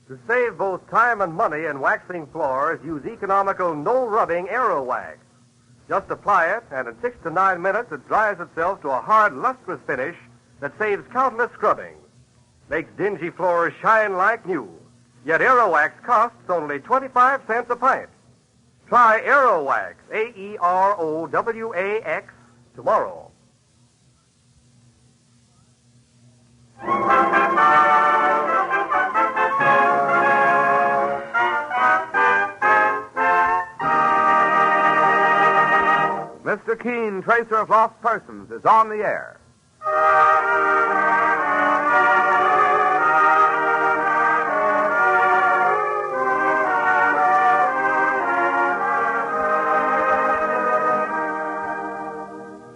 To save both time and money in waxing floors, use economical no-rubbing Aero Wax. Just apply it, and in 6 to 9 minutes, it dries itself to a hard, lustrous finish that saves countless scrubbings. Makes dingy floors shine like new. Yet Aero Wax costs only 25 cents a pint. Try Aero Wax, Aerowax, tomorrow. Mr. Keen, Tracer of Lost Persons, is on the air.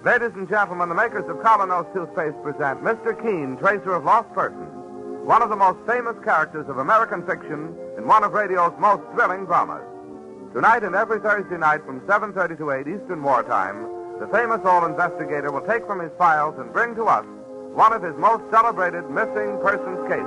Ladies and gentlemen, the makers of Colonos toothpaste present Mr. Keen, Tracer of Lost Persons, one of the most famous characters of American fiction in one of radio's most thrilling dramas. Tonight and every Thursday night from 7:30 to 8 Eastern Wartime, the famous old investigator will take from his files and bring to us one of his most celebrated missing persons cases.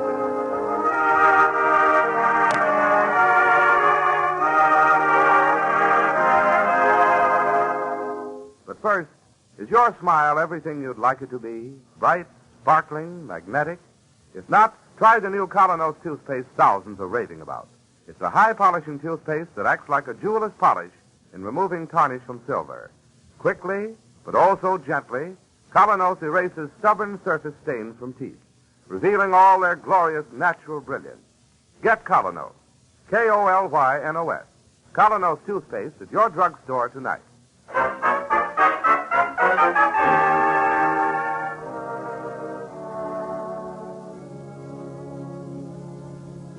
But first, is your smile everything you'd like it to be? Bright, sparkling, magnetic? If not, try the new Colonos toothpaste thousands are raving about. It's a high-polishing toothpaste that acts like a jeweler's polish in removing tarnish from silver. Quickly, but also gently, Colonos erases stubborn surface stains from teeth, revealing all their glorious natural brilliance. Get Colonos, K-O-L-Y-N-O-S, Colonos toothpaste at your drugstore tonight.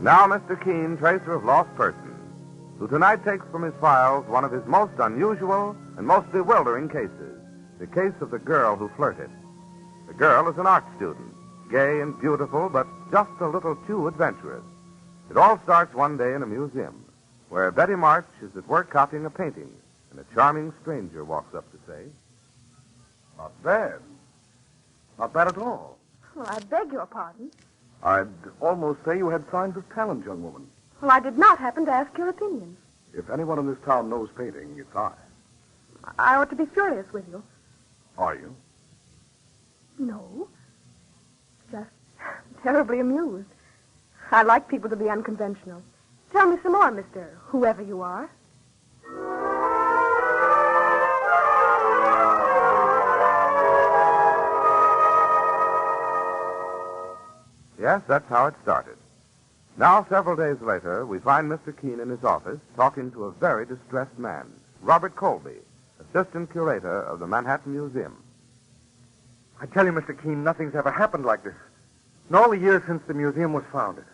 Now, Mr. Keen, Tracer of Lost Persons, who tonight takes from his files one of his most unusual and most bewildering cases, the case of the girl who flirted. The girl is an art student, gay and beautiful, but just a little too adventurous. It all starts one day in a museum, where Betty March is at work copying a painting, and a charming stranger walks up to say, "Not bad. Not bad at all." Well, I beg your pardon. I'd almost say you had signs of talent, young woman. Well, I did not happen to ask your opinion. If anyone in this town knows painting, it's I. I ought to be furious with you. Are you? No. Just terribly amused. I like people to be unconventional. Tell me some more, Mr. Whoever you are. Yes, that's how it started. Now, several days later, we find Mr. Keen in his office talking to a very distressed man, Robert Colby, assistant curator of the Manhattan Museum. I tell you, Mr. Keen, nothing's ever happened like this. In all the years since the museum was founded.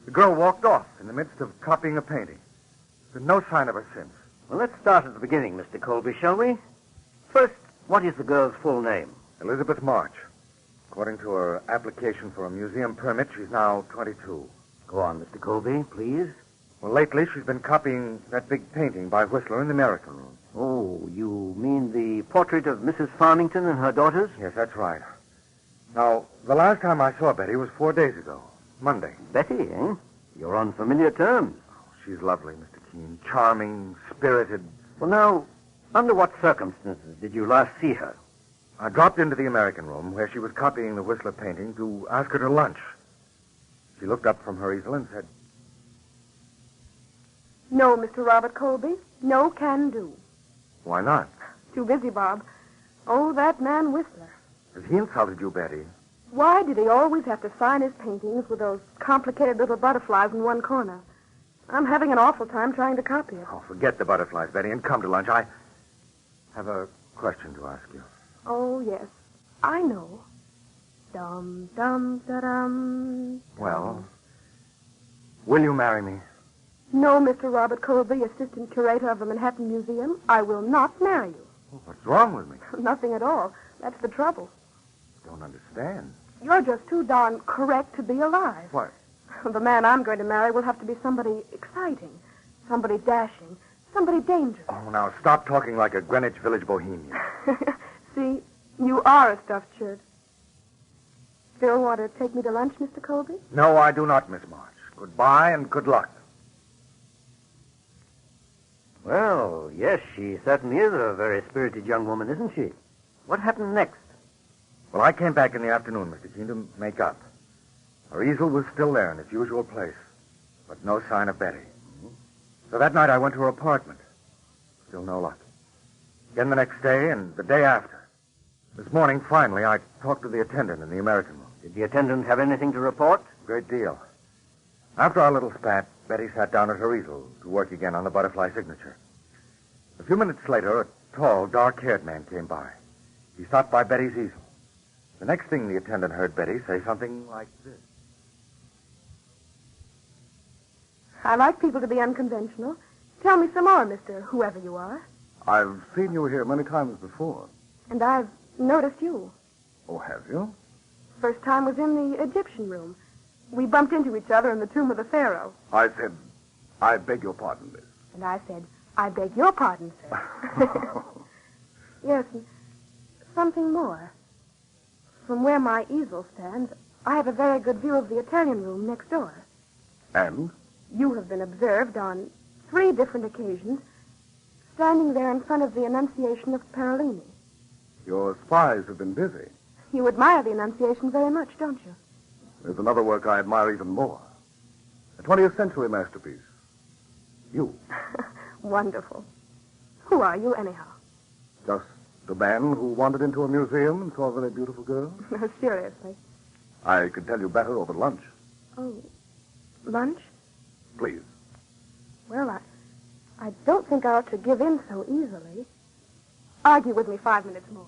The girl walked off in the midst of copying a painting. There's been no sign of her since. Well, let's start at the beginning, Mr. Colby, shall we? First, what is the girl's full name? Elizabeth March. According to her application for a museum permit, she's now 22. Go on, Mr. Colby, please. Well, lately she's been copying that big painting by Whistler in the American Room. Oh, you mean the portrait of Mrs. Farmington and her daughters? Yes, that's right. Now, the last time I saw Betty was 4 days ago, Monday. Betty, eh? You're on familiar terms. Oh, she's lovely, Mr. Keen. Charming, spirited. Well, now, under what circumstances did you last see her? I dropped into the American Room where she was copying the Whistler painting to ask her to lunch. She looked up from her easel and said, No, Mr. Robert Colby. No can do. "Why not? Too busy, Bob. Oh, that man Whistler. Has he insulted you, Betty?" Why did he always have to sign his paintings with those complicated little butterflies in one corner? I'm having an awful time trying to copy it. Oh, forget the butterflies, Betty, and come to lunch. I have a question to ask you. Oh, yes. I know. Dum, dum, da-dum. Well, will you marry me? No, Mr. Robert Colby, assistant curator of the Manhattan Museum. I will not marry you. Oh, what's wrong with me? Nothing at all. That's the trouble. Don't understand. You're just too darn correct to be alive. What? The man I'm going to marry will have to be somebody exciting, somebody dashing, somebody dangerous. Oh, now, stop talking like a Greenwich Village bohemian. See, you are a stuffed shirt. Still want to take me to lunch, Mr. Colby? No, I do not, Miss March. Goodbye and good luck. Well, yes, she certainly is a very spirited young woman, isn't she? What happened next? Well, I came back in the afternoon, Mr. Keene, to make up. Her easel was still there in its usual place, but no sign of Betty. Mm-hmm. So that night I went to her apartment. Still no luck. Again the next day and the day after. This morning, finally, I talked to the attendant in the American room. Did the attendant have anything to report? Great deal. After our little spat, Betty sat down at her easel to work again on the butterfly signature. A few minutes later, a tall, dark-haired man came by. He stopped by Betty's easel. The next thing the attendant heard Betty say something like this. I like people to be unconventional. Tell me some more, Mr. Whoever you are. I've seen you here many times before. And I've noticed you. Oh, have you? First time was in the Egyptian room. We bumped into each other in the tomb of the pharaoh. I said, I beg your pardon, miss. And I said, I beg your pardon, sir. Yes, and something more. From where my easel stands, I have a very good view of the Italian room next door. And? You have been observed on 3 different occasions standing there in front of the Annunciation of Parolini. Your spies have been busy. You admire the Annunciation very much, don't you? There's another work I admire even more. A 20th century masterpiece. You. Wonderful. Who are you, anyhow? Just the man who wandered into a museum and saw a very beautiful girl? Seriously. I could tell you better over lunch. Oh, lunch? Please. Well, I don't think I ought to give in so easily. Argue with me 5 minutes more.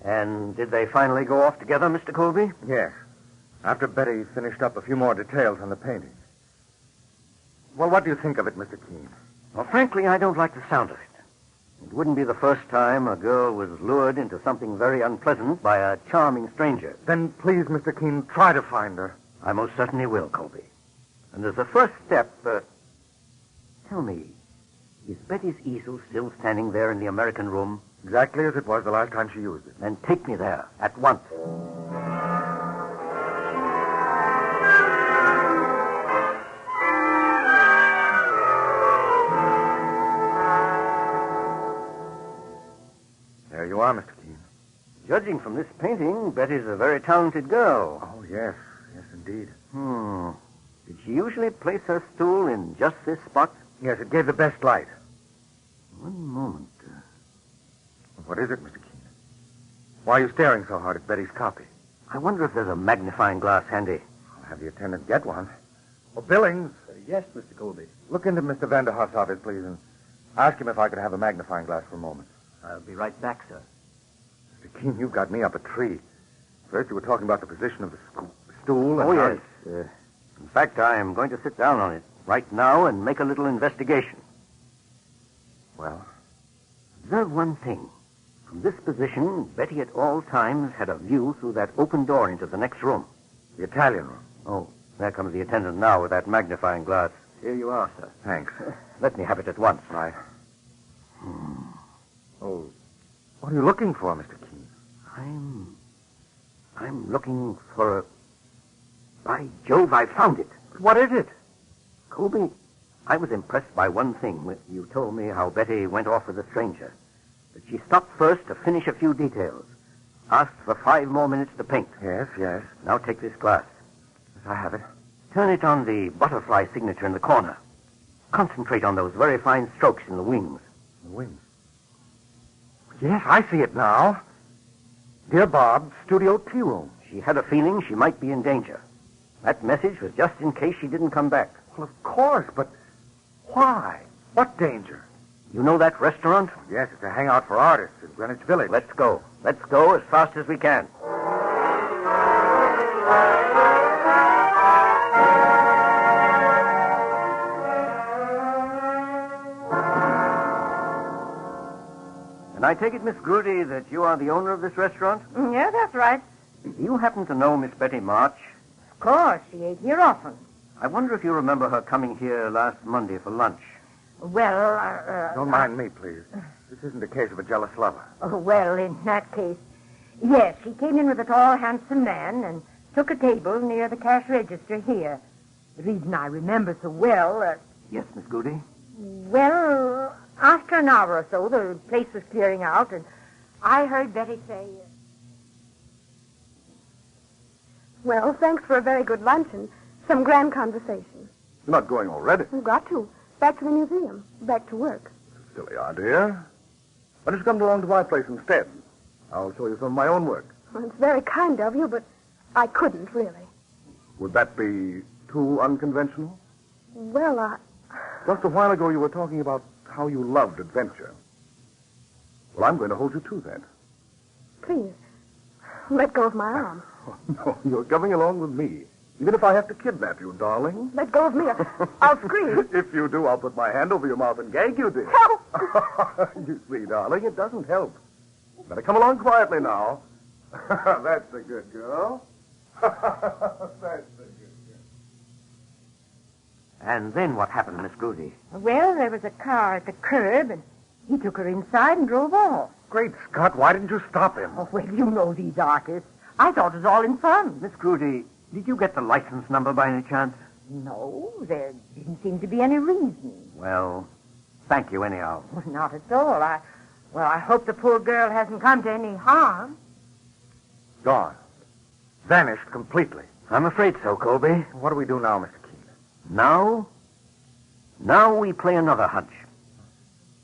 And did they finally go off together, Mr. Colby? Yes. After Betty finished up a few more details on the painting. Well, what do you think of it, Mr. Keene? Well, frankly, I don't like the sound of it. It wouldn't be the first time a girl was lured into something very unpleasant by a charming stranger. Then please, Mr. Keene, try to find her. I most certainly will, Colby. And as a first step, tell me, is Betty's easel still standing there in the American room? Exactly as it was the last time she used it. Then take me there at once. There you are, Mr. Keene. Judging from this painting, Betty's a very talented girl. Oh, yes. Yes, indeed. Did she usually place her stool in just this spot? Yes, it gave the best light. One moment. What is it, Mr. Keene? Why are you staring so hard at Betty's copy? I wonder if there's a magnifying glass handy. I'll have the attendant get one. Well, Billings. Yes, Mr. Colby. Look into Mr. Vanderhoff's office, please, and ask him if I could have a magnifying glass for a moment. I'll be right back, sir. Mr. Keene, you've got me up a tree. First, you were talking about the position of the stool. Oh, and yes. In fact, I am going to sit down on it right now and make a little investigation. Well? Observe one thing. From this position, Betty at all times had a view through that open door into the next room. The Italian room. Oh, there comes the attendant now with that magnifying glass. Here you are, sir. Thanks. Let me have it at once. Right. Oh, what are you looking for, Mr. Keene? I'm looking for a... By Jove, I found it. What is it? Colby, I was impressed by one thing. You told me how Betty went off with a stranger. But she stopped first to finish a few details. Asked for 5 more minutes to paint. Yes, yes. Now take this glass. Yes, I have it. Turn it on the butterfly signature in the corner. Concentrate on those very fine strokes in the wings. The wings. Yes, I see it now. Dear Bob, Studio Tea Room. She had a feeling she might be in danger. That message was just in case she didn't come back. Well, of course, but why? What danger? You know that restaurant? Yes, it's a hangout for artists in Greenwich Village. Let's go. Let's go as fast as we can. And I take it, Miss Grudy, that you are the owner of this restaurant? Yeah, that's right. Do you happen to know Miss Betty March? Of course, she ate here often. I wonder if you remember her coming here last Monday for lunch. Well, Don't mind me, please. This isn't a case of a jealous lover. well, in that case, yes, she came in with a tall, handsome man and took a table near the cash register here. The reason I remember so well, Yes, Miss Goody? well, after an hour or so, the place was clearing out, and I heard Betty say... Well, thanks for a very good lunch and some grand conversation. You're not going already. We've got to. Back to the museum. Back to work. Silly idea. Why don't you come along to my place instead? I'll show you some of my own work. Well, it's very kind of you, but I couldn't, really. Would that be too unconventional? Well, Just a while ago, you were talking about how you loved adventure. Well, I'm going to hold you to that. please, let go of my arm. Oh, no, you're coming along with me. Even if I have to kidnap you, darling. Let go of me. I'll scream. If you do, I'll put my hand over your mouth and gag you, dear. Help! You see, darling, it doesn't help. Better come along quietly now. That's a good girl. That's a good girl. And then what happened, Miss Goody? Well, there was a car at the curb, and he took her inside and drove off. Great Scott, why didn't you stop him? Oh, well, you know these artists. I thought it was all in fun. Miss Goody, did you get the license number by any chance? No, there didn't seem to be any reason. Well, thank you anyhow. Well, not at all. I hope the poor girl hasn't come to any harm. Gone. Vanished completely. I'm afraid so, Colby. What do we do now, Mr. Keene? Now we play another hunch.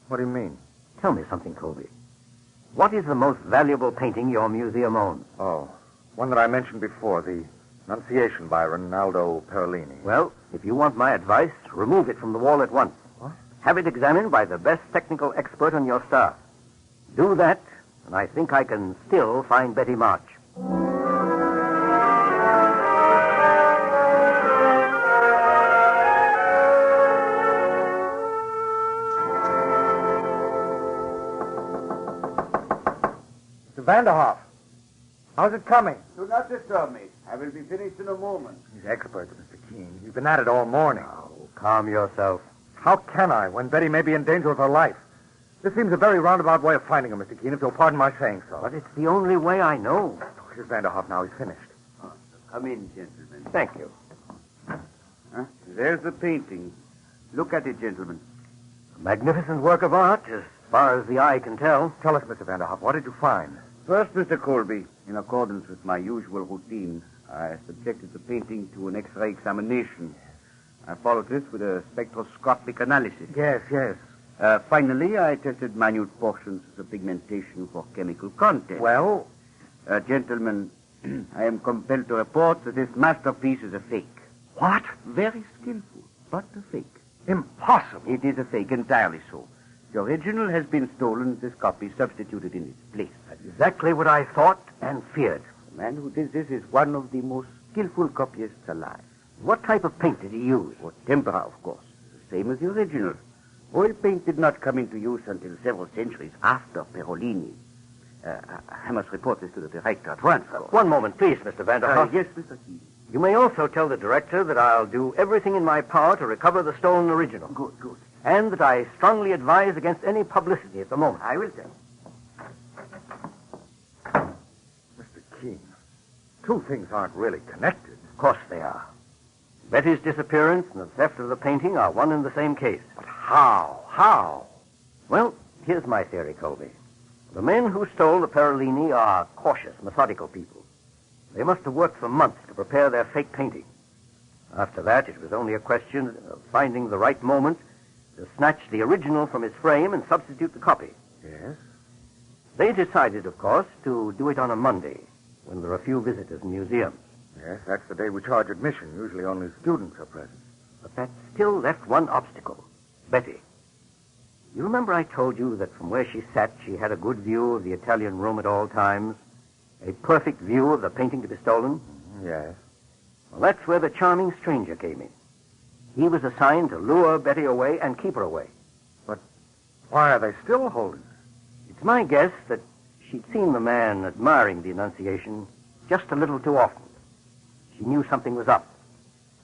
What do you mean? Tell me something, Colby. What is the most valuable painting your museum owns? Oh, one that I mentioned before, the Annunciation by Rinaldo Perlini. Well, if you want my advice, remove it from the wall at once. What? Have it examined by the best technical expert on your staff. Do that, and I think I can still find Betty March. Mr. Vanderhoff, how's it coming? Do not disturb me. I will be finished in a moment. He's expert, Mr. Keene. He's been at it all morning. Oh, calm yourself. How can I, when Betty may be in danger of her life? This seems a very roundabout way of finding her, Mr. Keene, if you'll pardon my saying so. But it's the only way I know. Here's Vanderhoff now. He's finished. Come in, gentlemen. Thank you. Huh? There's the painting. Look at it, gentlemen. A magnificent work of art, as far as the eye can tell. Tell us, Mr. Vanderhoff, what did you find? First, Mr. Colby, in accordance with my usual routine, I subjected the painting to an X-ray examination. I followed this with a spectroscopic analysis. Yes. Finally, I tested minute portions of the pigmentation for chemical content. Well? Gentlemen, I am compelled to report that this masterpiece is a fake. What? Very skillful, but a fake. Impossible. It is a fake, entirely so. The original has been stolen, this copy substituted in its place. That's exactly what I thought and feared. The man who did this is one of the most skillful copyists alive. What type of paint did he use? For tempera, of course. The same as the original. Oil paint did not come into use until several centuries after Perolini. I must report this to the director at once. One moment, please, Mr. Vanderhoff. Yes, Mr. Keene. You may also tell the director that I'll do everything in my power to recover the stolen original. Good. And that I strongly advise against any publicity at the moment. I will tell. Mr. Keene, two things aren't really connected. Of course they are. Betty's disappearance and the theft of the painting are one and the same case. But how? Well, here's my theory, Colby. The men who stole the Perolini are cautious, methodical people. They must have worked for months to prepare their fake painting. After that, it was only a question of finding the right moment to snatch the original from its frame and substitute the copy. Yes? They decided, of course, to do it on a Monday, when there are few visitors in museums. Yes, that's the day we charge admission. Usually only students are present. But that still left one obstacle. Betty. You remember I told you that from where she sat, she had a good view of the Italian room at all times? A perfect view of the painting to be stolen? Yes. Well, that's where the charming stranger came in. He was assigned to lure Betty away and keep her away. But why are they still holding her? It's my guess that she'd seen the man admiring the Annunciation just a little too often. She knew something was up.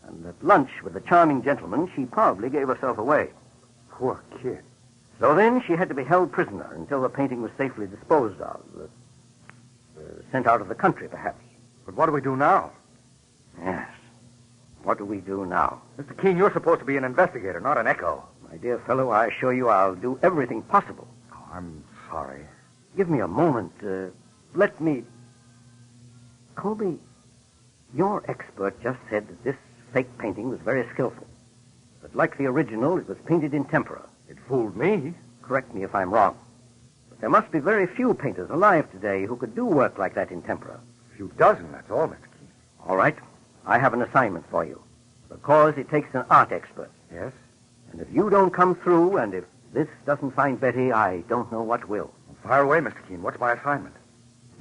And at lunch with the charming gentleman, she probably gave herself away. Poor kid. So then she had to be held prisoner until the painting was safely disposed of. Sent out of the country, perhaps. But what do we do now? Yes. What do we do now? Mr. Keene, you're supposed to be an investigator, not an echo. My dear fellow, I assure you I'll do everything possible. Oh, I'm sorry. Give me a moment. Let me... Colby, your expert just said that this fake painting was very skillful. But like the original, it was painted in tempera. It fooled me. Correct me if I'm wrong. But there must be very few painters alive today who could do work like that in tempera. A few dozen, that's all, Mr. Keene. All right. I have an assignment for you. Because it takes an art expert. Yes? And if you don't come through, and if this doesn't find Betty, I don't know what will. Well, fire away, Mr. Keene. What's my assignment?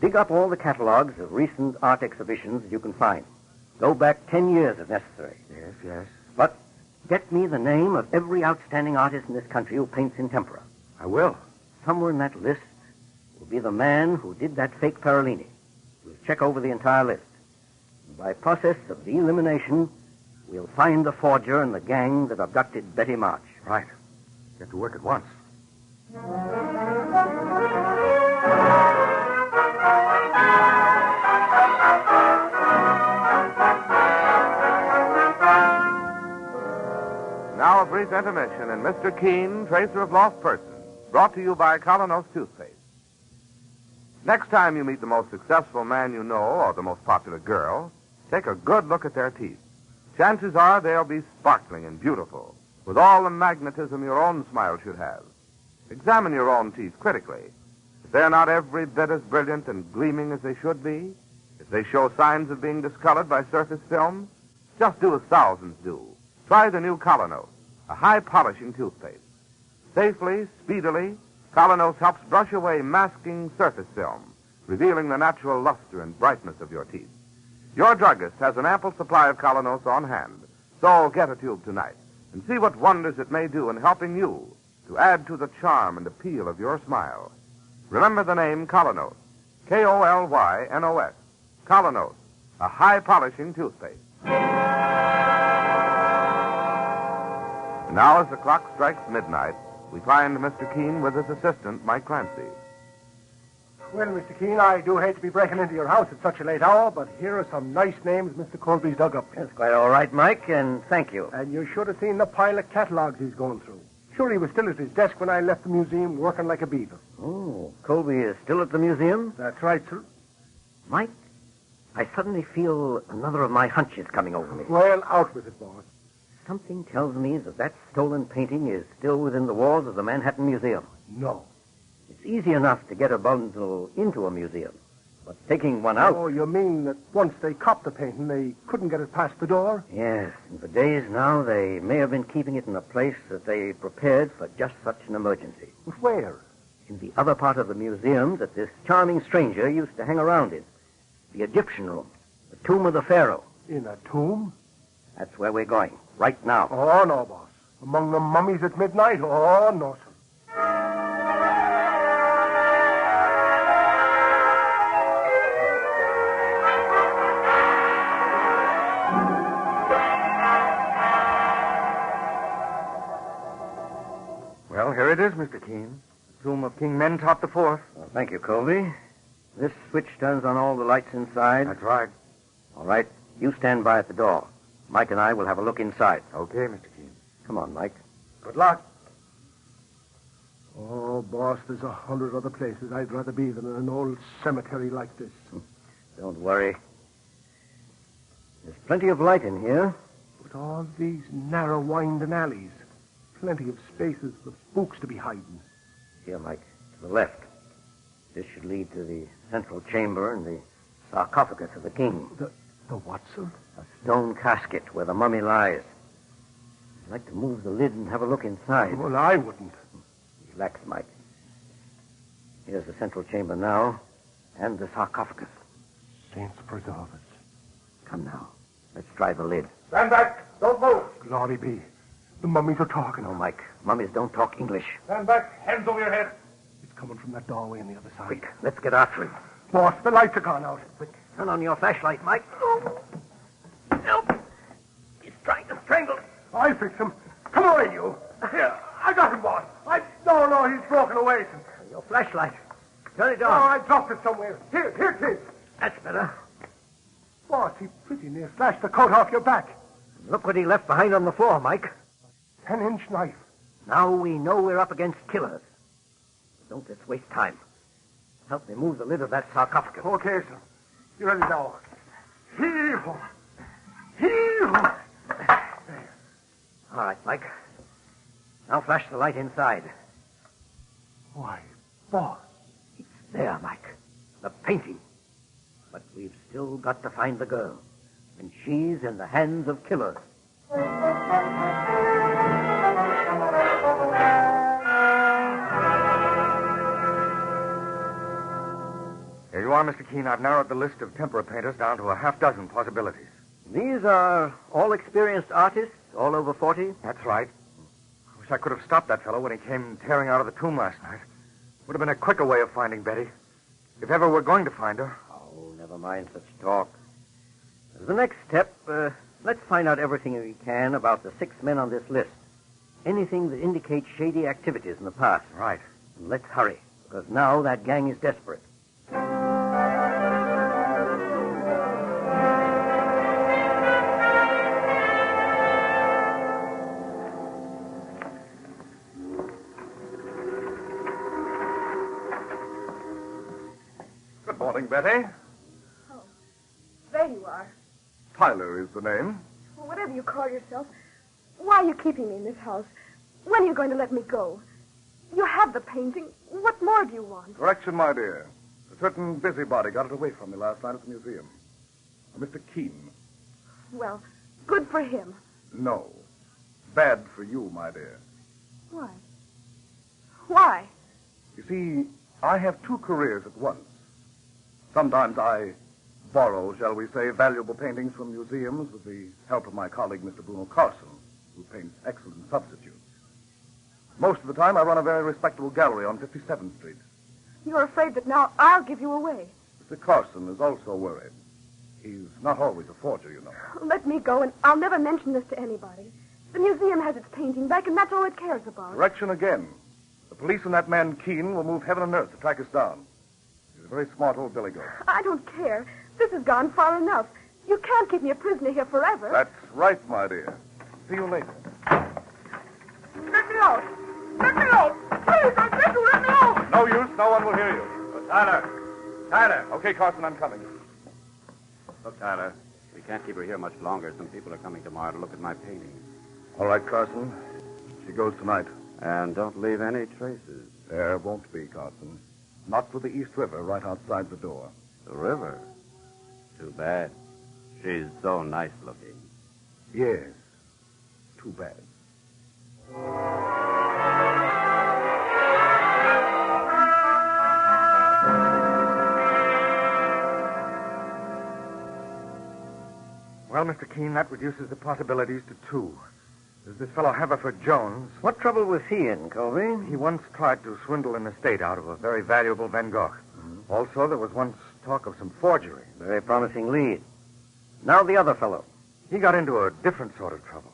Dig up all the catalogs of recent art exhibitions that you can find. Go back 10 years if necessary. Yes, yes. But get me the name of every outstanding artist in this country who paints in tempera. I will. Somewhere in that list will be the man who did that fake Parolini. We'll check over the entire list. And by process of elimination, we'll find the forger and the gang that abducted Betty March. Right. Get to work at once. Now a brief intermission in Mr. Keene, Tracer of Lost Persons, brought to you by Colonos Toothpaste. Next time you meet the most successful man you know or the most popular girl, take a good look at their teeth. Chances are they'll be sparkling and beautiful, with all the magnetism your own smile should have. Examine your own teeth critically. If they're not every bit as brilliant and gleaming as they should be, if they show signs of being discolored by surface film, just do as thousands do. Try the new Colonos, a high-polishing toothpaste. Safely, speedily, Colonos helps brush away masking surface film, revealing the natural luster and brightness of your teeth. Your druggist has an ample supply of Colonos on hand, so get a tube tonight and see what wonders it may do in helping you to add to the charm and appeal of your smile. Remember the name Colonos, K-O-L-Y-N-O-S, Colonos, a high-polishing toothpaste. And now, as the clock strikes midnight, we find Mr. Keene with his assistant, Mike Clancy. Well, Mr. Keene, I do hate to be breaking into your house at such a late hour, but here are some nice names Mr. Colby's dug up. That's quite all right, Mike, and thank you. And you should have seen the pile of catalogs he's going through. Sure, he was still at his desk when I left the museum working like a beaver. Oh, Colby is still at the museum? That's right, sir. Mike, I suddenly feel another of my hunches coming over me. Well, out with it, boss. Something tells me that stolen painting is still within the walls of the Manhattan Museum. No. It's easy enough to get a bundle into a museum, but taking one out... Oh, you mean that once they copped the painting, they couldn't get it past the door? Yes, and for days now, they may have been keeping it in a place that they prepared for just such an emergency. But where? In the other part of the museum that this charming stranger used to hang around in. The Egyptian room, the tomb of the pharaoh. In a tomb? That's where we're going, right now. Oh, no, boss. Among the mummies at midnight? Oh, no, sir. Well, here it is, Mr. Keene. The tomb of King Mentop IV. Well, thank you, Colby. This switch turns on all the lights inside. That's right. All right, you stand by at the door. Mike and I will have a look inside. Okay, Mr. Keene. Come on, Mike. Good luck. Oh, boss, there's 100 other places I'd rather be than in an old cemetery like this. Don't worry. There's plenty of light in here. But all these narrow winding alleys. Plenty of spaces for spooks to be hiding. Here, Mike, to the left. This should lead to the central chamber and the sarcophagus of the king. The what, sir? A stone casket where the mummy lies. I'd like to move the lid and have a look inside. Well, I wouldn't. Relax, Mike. Here's the central chamber now, and the sarcophagus. Saints preserve us. Come now. Let's try the lid. Stand back. Don't move. Glory be. The mummies are talking. No, Mike. Mummies don't talk English. Stand back. Hands over your head. It's coming from that doorway on the other side. Quick, let's get after it. Boss, the lights are gone out. Quick, turn on your flashlight, Mike. Help. He's trying to strangle. I'll fix him. Come away, you. Here, I got him, boss. No, he's broken away. Your flashlight. Turn it Oh, on. I dropped it somewhere. Here it is. That's better. Boss, he pretty near slashed the coat off your back. Look what he left behind on the floor, Mike. 10-inch knife. Now we know we're up against killers. Don't let's waste time. Help me move the lid of that sarcophagus. Okay, sir. You ready now? Heave! Heave! All right, Mike. Now flash the light inside. Why, boss. It's there, Mike. The painting. But we've still got to find the girl. And she's in the hands of killers. Here you are, Mr. Keene. I've narrowed the list of tempera painters down to a half-dozen possibilities. These are all experienced artists, all over 40? That's right. I wish I could have stopped that fellow when he came tearing out of the tomb last night. Would have been a quicker way of finding Betty. If ever we're going to find her. Oh, never mind such talk. As the next step, let's find out everything we can about the 6 men on this list. Anything that indicates shady activities in the past. Right. And let's hurry, because now that gang is desperate. Good morning, Betty. Oh, there you are. Tyler is the name. Well, whatever you call yourself, why are you keeping me in this house? When are you going to let me go? You have the painting. What more do you want? Correction, my dear. A certain busybody got it away from me last night at the museum. Mr. Keene. Well, good for him. No. Bad for you, my dear. Why? Why? You see, I have 2 careers at once. Sometimes I borrow, shall we say, valuable paintings from museums with the help of my colleague, Mr. Bruno Carson, who paints excellent substitutes. Most of the time, I run a very respectable gallery on 57th Street. You're afraid that now I'll give you away. Mr. Carson is also worried. He's not always a forger, you know. Let me go, and I'll never mention this to anybody. The museum has its painting back, and that's all it cares about. Correction again. The police and that man Keene will move heaven and earth to track us down. He's a very smart old billy goat. I don't care. This has gone far enough. You can't keep me a prisoner here forever. That's right, my dear. See you later. Let me out! Let me out! Please, I beg you, let me out! No use. No one will hear you. Tyler! Okay, Carson, I'm coming. Look, Tyler, we can't keep her here much longer. Some people are coming tomorrow to look at my painting. All right, Carson. She goes tonight. And don't leave any traces. There won't be, Carson. Not for the East River right outside the door. The river? Too bad. She's so nice looking. Yes. Too bad. Well, Mr. Keene, that reduces the possibilities to 2. There's this fellow Haverford Jones. What trouble was he in, Colby? He once tried to swindle an estate out of a very valuable Van Gogh. Mm-hmm. Also, there was once talk of some forgery. Very promising lead. Now the other fellow. He got into a different sort of trouble.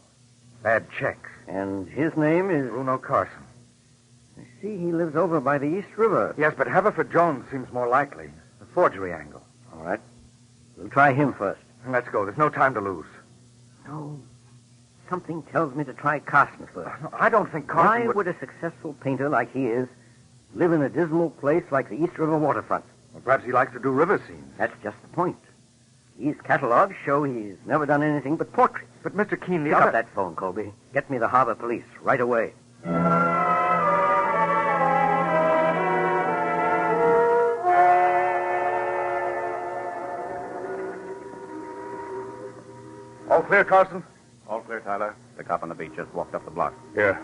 Bad checks. And his name is... Bruno Carson. I see he lives over by the East River. Yes, but Haverford Jones seems more likely. The forgery angle. All right. We'll try him first. Let's go. There's no time to lose. No. Something tells me to try Carson first. No, I don't think Carson Why would a successful painter like he is live in a dismal place like the East River waterfront? Well, perhaps he likes to do river scenes. That's just the point. These catalogs show he's never done anything but portraits. But, Mr. Keene, Pick up that phone, Colby. Get me the harbor police right away. All clear, Carson? All clear, Tyler. The cop on the beach just walked up the block. Here.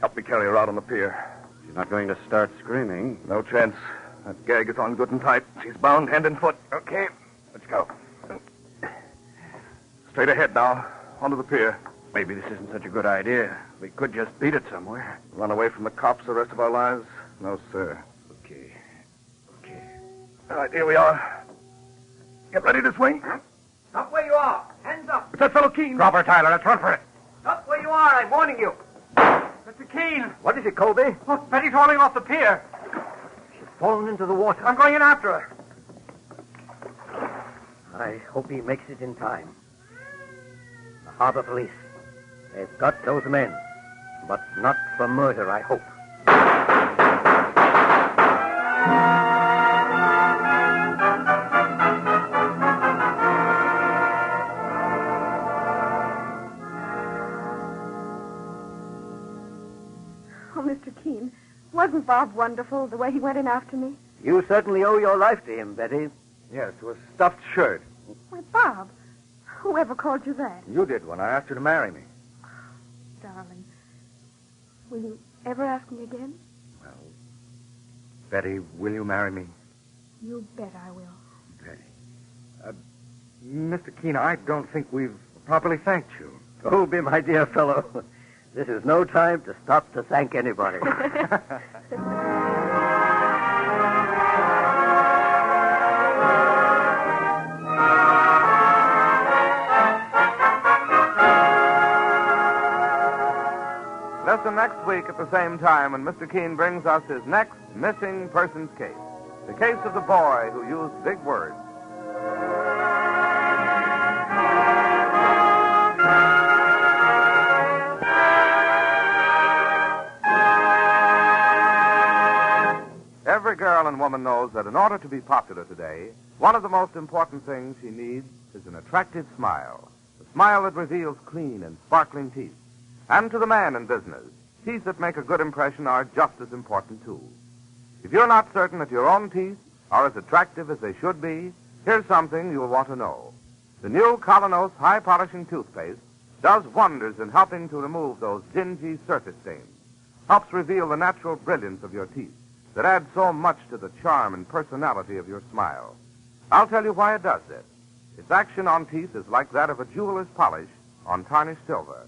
Help me carry her out on the pier. She's not going to start screaming. No chance. That gag is on good and tight. She's bound hand and foot. Okay. Let's go. Straight ahead now. Onto the pier. Maybe this isn't such a good idea. We could just beat it somewhere. Run away from the cops the rest of our lives? No, sir. Okay. All right, here we are. Get ready to swing. Stop where you are. Hands up. It's that fellow Keene. Drop her, Tyler. Let's run for it. Stop where you are. I'm warning you. Mr. Keene. What is it, Colby? Look, Betty's rolling off the pier. She's fallen into the water. I'm going in after her. I hope he makes it in time. The harbor police. They've got those men. But not for murder, I hope. Oh, Mr. Keene, wasn't Bob wonderful, the way he went in after me? You certainly owe your life to him, Betty. Yes, to a stuffed shirt. Why, Bob, whoever called you that? You did when I asked you to marry me. Darling, will you ever ask me again? Well, Betty, will you marry me? You bet I will. Betty. Mr. Keene, I don't think we've properly thanked you. Colby, my dear fellow, this is no time to stop to thank anybody. Listen next week at the same time when Mr. Keene brings us his next missing persons case. The case of the boy who used big words. Every girl and woman knows that in order to be popular today, one of the most important things she needs is an attractive smile. A smile that reveals clean and sparkling teeth. And to the man in business, teeth that make a good impression are just as important, too. If you're not certain that your own teeth are as attractive as they should be, here's something you'll want to know. The new Colonos High Polishing Toothpaste does wonders in helping to remove those dingy surface stains, helps reveal the natural brilliance of your teeth that adds so much to the charm and personality of your smile. I'll tell you why it does this. Its action on teeth is like that of a jeweler's polish on tarnished silver.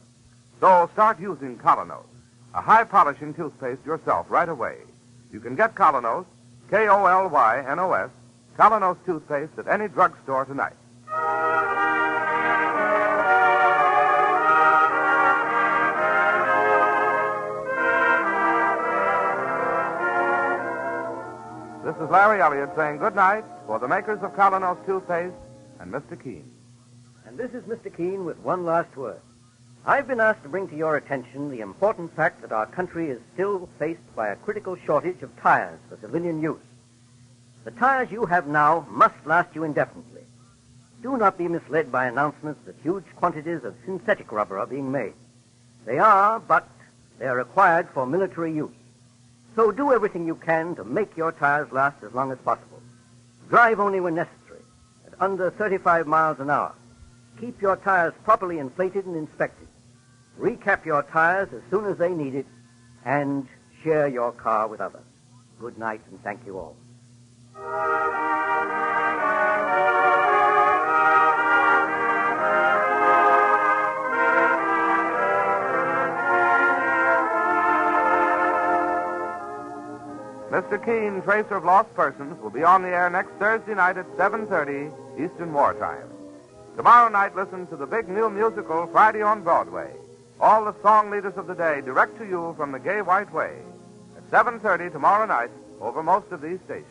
So start using Colonos, a high-polishing toothpaste yourself right away. You can get Colonos, K-O-L-Y-N-O-S, Colonos toothpaste at any drugstore tonight. This is Larry Elliott saying good night for the makers of Colonos toothpaste and Mr. Keene. And this is Mr. Keene with one last word. I've been asked to bring to your attention the important fact that our country is still faced by a critical shortage of tires for civilian use. The tires you have now must last you indefinitely. Do not be misled by announcements that huge quantities of synthetic rubber are being made. They are, but they are required for military use. So do everything you can to make your tires last as long as possible. Drive only when necessary, at under 35 miles an hour. Keep your tires properly inflated and inspected. Recap your tires as soon as they need it, and share your car with others. Good night, and thank you all. Mr. Keene, Tracer of Lost Persons, will be on the air next Thursday night at 7:30 Eastern Wartime. Tomorrow night, listen to the big new musical Friday on Broadway. All the song leaders of the day direct to you from the Gay White Way. At 7:30 tomorrow night over most of these stations.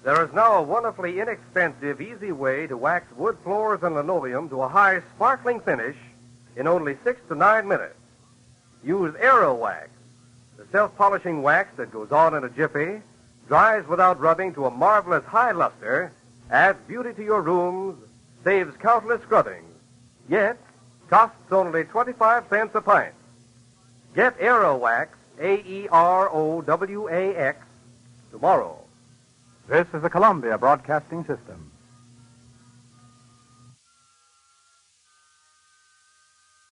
There is now a wonderfully inexpensive, easy way to wax wood floors and linoleum to a high, sparkling finish in only 6 to 9 minutes. Use Aero Wax, the self-polishing wax that goes on in a jiffy, dries without rubbing to a marvelous high luster, adds beauty to your rooms, saves countless scrubbings, yet costs only 25 cents a pint. Get Aero Wax, A-E-R-O-W-A-X, tomorrow. This is the Columbia Broadcasting System.